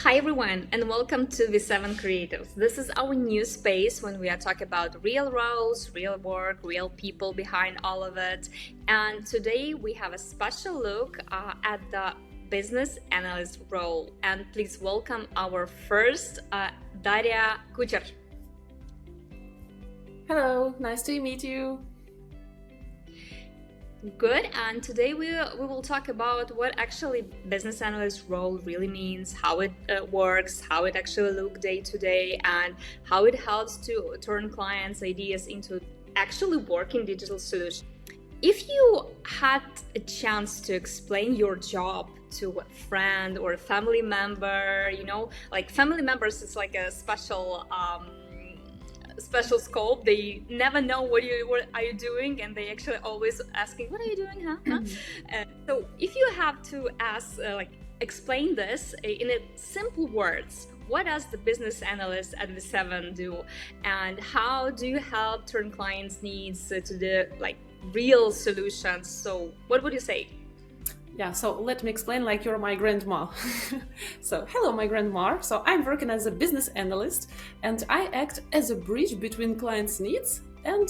Hi everyone, and welcome to Viseven Creators. This is our new space when we are talking about real roles, real work, real people behind all of it. And today we have a special look at the business analyst role. And please welcome our first Dariia Kucher. Hello, nice to meet you. Good, and today we will talk about what actually business analyst role really means, how it works, how it actually look day to day, and how it helps to turn clients' ideas into actually working digital solutions. If you had a chance to explain your job to a friend or a family member, like family members is like a special scope. They never know what are you doing, and they actually always asking, what are you doing, huh? So if you have to ask explain this in simple words, what does the business analyst at Viseven do, and how do you help turn clients' needs to the real solutions? So what would you say? Yeah, so let me explain like you're my grandma. So, hello, my grandma. So, I'm working as a business analyst and I act as a bridge between clients' needs and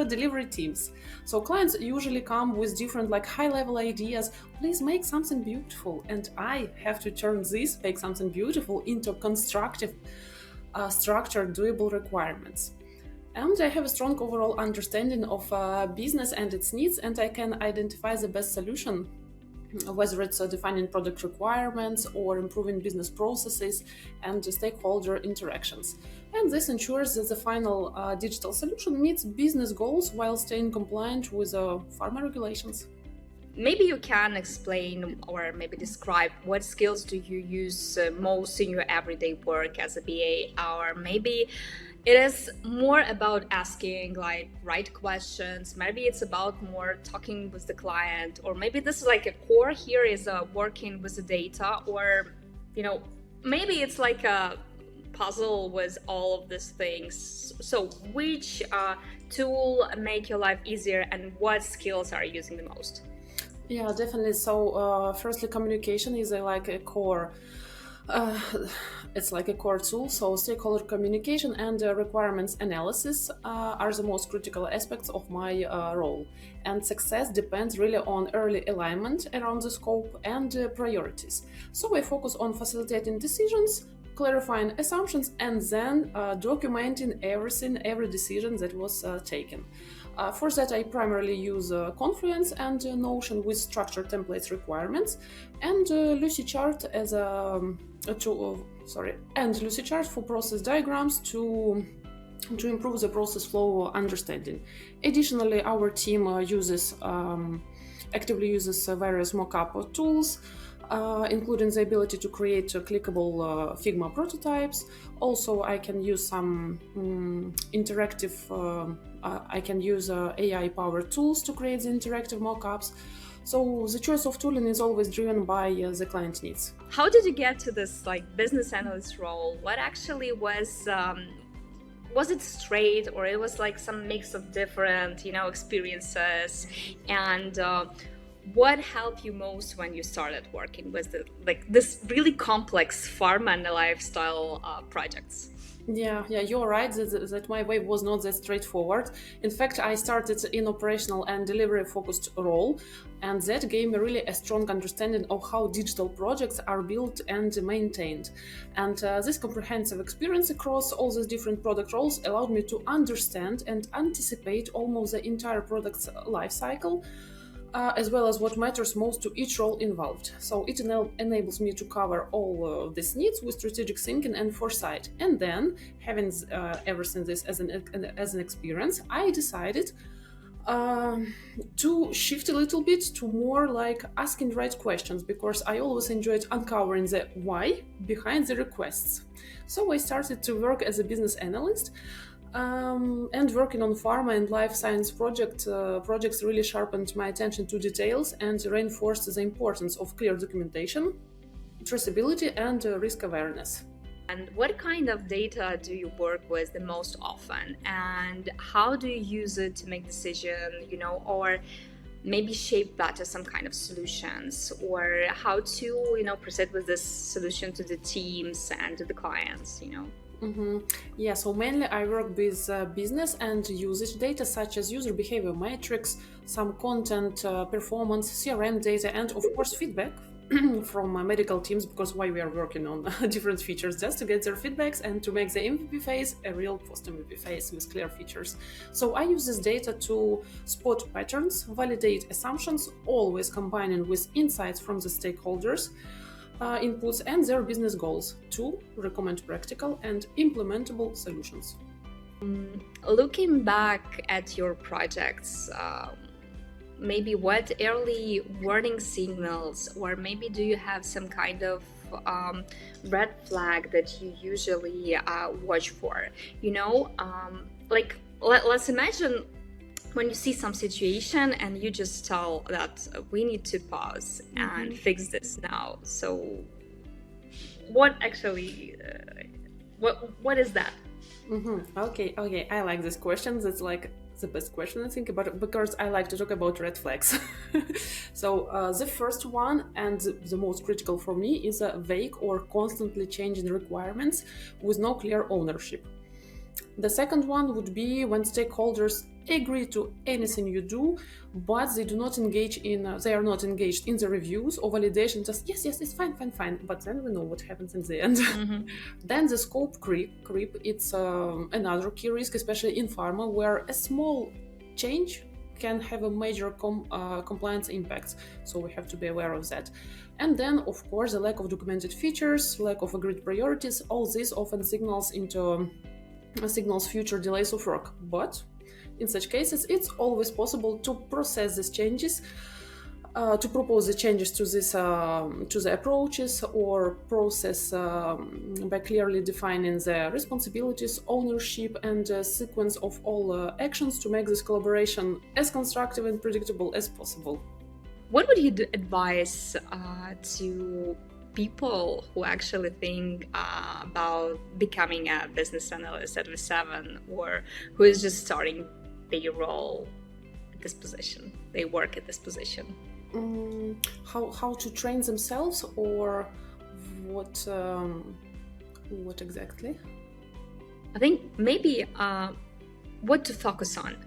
delivery teams. So, clients usually come with different, high level ideas. Please make something beautiful. And I have to turn this, make something beautiful, into constructive, structured, doable requirements. And I have a strong overall understanding of business and its needs, and I can identify the best solution, whether it's defining product requirements or improving business processes and stakeholder interactions. And this ensures that the final digital solution meets business goals while staying compliant with pharma regulations. Maybe you can explain or maybe describe what skills do you use most in your everyday work as a BA, or maybe it is more about asking right questions. Maybe it's about more talking with the client, or maybe this is like a core here is working with the data, or maybe it's like a puzzle with all of these things. So which tool make your life easier, and what skills are you using the most? Yeah, definitely. So, firstly, communication is a core. Uh, it's like a core tool. So, stakeholder communication and requirements analysis are the most critical aspects of my role. And success depends really on early alignment around the scope and priorities. So, I focus on facilitating decisions, clarifying assumptions, and then documenting every decision that was taken. For that, I primarily use Confluence and Notion with structured templates requirements, and Lucidchart as a tool. And Lucidchart for process diagrams to improve the process flow understanding. Additionally, our team actively uses various mockup tools, including the ability to create clickable Figma prototypes. Also, I can use some interactive, I can use AI-powered tools to create the interactive mockups. So the choice of tooling is always driven by the client needs. How did you get to this business analyst role? What actually was it straight, or it was like some mix of different experiences, and what helped you most when you started working with this really complex pharma and lifestyle projects? Yeah, you're right that my way was not that straightforward. In fact, I started in operational and delivery focused role, and that gave me really a strong understanding of how digital projects are built and maintained. And this comprehensive experience across all these different product roles allowed me to understand and anticipate almost the entire product's life cycle, as well as what matters most to each role involved. So it enables me to cover all these needs with strategic thinking and foresight. And then, having everything this as an experience, I decided to shift a little bit to more like asking the right questions, because I always enjoyed uncovering the why behind the requests. So I started to work as a business analyst. And working on pharma and life science projects really sharpened my attention to details and reinforced the importance of clear documentation, traceability, and risk awareness. And what kind of data do you work with the most often, and how do you use it to make decision, or maybe shape that to some kind of solutions, or how to, proceed with this solution to the teams and to the clients, Yeah, so mainly I work with business and usage data such as user behavior metrics, some content, performance, CRM data, and of course feedback from medical teams, because why we are working on different features, just to get their feedbacks and to make the MVP phase a real post MVP phase with clear features. So I use this data to spot patterns, validate assumptions, always combining with insights from the stakeholders, inputs and their business goals to recommend practical and implementable solutions. Looking back at your projects, maybe what early warning signals, or maybe do you have some kind of red flag that you usually watch for? Let's imagine when you see some situation and you just tell that we need to pause and fix this now. So what actually, what is that? Okay, I like this question. That's like the best question I think about, because I like to talk about red flags. So the first one and the most critical for me is a vague or constantly changing requirements with no clear ownership. The second one would be when stakeholders agree to anything you do, but they are not engaged in the reviews or validation, just yes, it's fine, but then we know what happens in the end. Then the scope creep, it's another key risk, especially in pharma, where a small change can have a major compliance impact, so we have to be aware of that. And then of course the lack of documented features, lack of agreed priorities, all this often signals future delays of work. But in such cases, it's always possible to process these changes, to propose the changes to the approaches, or process by clearly defining the responsibilities, ownership, and sequence of all actions to make this collaboration as constructive and predictable as possible. What would you advise to people who actually think about becoming a business analyst at Viseven, or who is just starting their role at this position, they work at this position? How to train themselves, or what exactly? I think maybe what to focus on.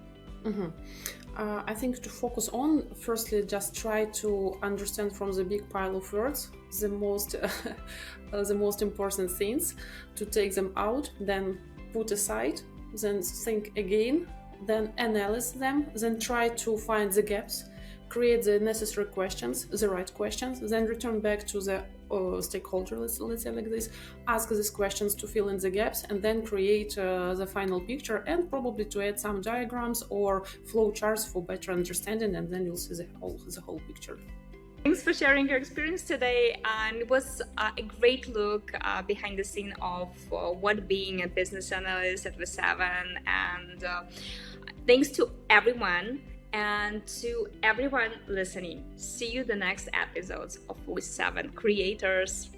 I think to focus on, firstly, just try to understand from the big pile of words the most important things, to take them out, then put aside, then think again, then analyze them, then try to find the gaps, create the necessary questions, the right questions, then return back to the stakeholder, let's say like this, ask these questions to fill in the gaps, and then create the final picture, and probably to add some diagrams or flow charts for better understanding, and then you'll see the whole picture. Thanks for sharing your experience today, and it was a great look behind the scene of what being a business analyst at Viseven, and thanks to everyone. And to everyone listening, see you the next episodes of Viseven Creators.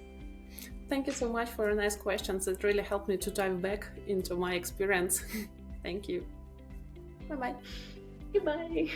Thank you so much for your nice questions. It really helped me to dive back into my experience. Thank you. Bye-bye. Goodbye.